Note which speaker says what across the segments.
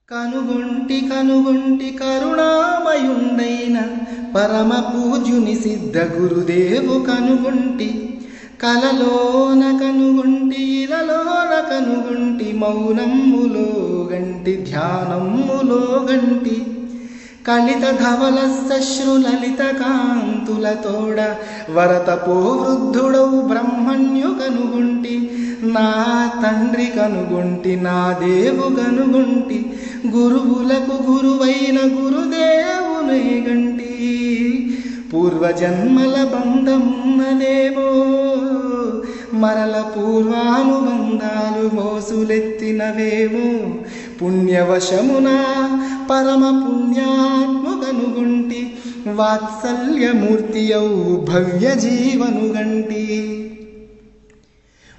Speaker 1: కనుగొంటి కనుగొంటి కరుణామయుండైన పరమ పూజ్యుని సిద్ధ గురుదేవు కనుగొంటి కలలోన కనుగొంటి ఇలలోన కనుగొంటి మౌనమ్ములో గంటి ధ్యానమ్ములో గంటి కలిత ధవల శ్రులలిత కాంతులతోడ వరతపో వృద్ధుడౌ బ్రహ్మణ్యు కనుగొంటి నా తండ్రి కనుగొంటి నా దేవు కనుగొంటి గురువులకు గురువైన గురుదేవునే గంటి పూర్వజన్మల బంధమున్నదేమో మరల పూర్వానుబంధాలు మోసులెత్తినవేమో పుణ్యవశమున పరమ పుణ్యాత్మ కనుగొంటి వాత్సల్యమూర్తియౌ భవ్య జీవను గంటి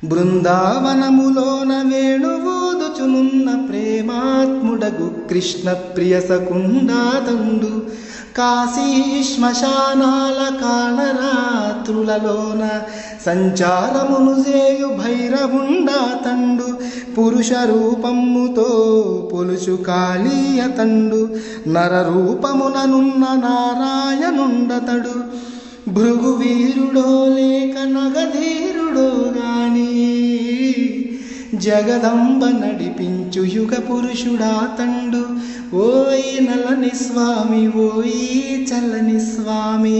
Speaker 1: బృందావనములోన వేణువూదుచునున్న ప్రేమాత్ముడగు కృష్ణ ప్రియ సకుండాతండు కాశీ శ్మశానాల కాళరాత్రులలోన సంచారమును చేయు భైరవుండాతండు పురుష రూపముతో పొలుచు కాళీయతండు నరరూపముననున్న నారాయణుండతడు భృగువీరుడో లేక నగధీరుడో గాని జగదంబ నడిపించు యుగ పురుషుడాతండు ఓయి నలని స్వామి ఓయి చల్లని స్వామి.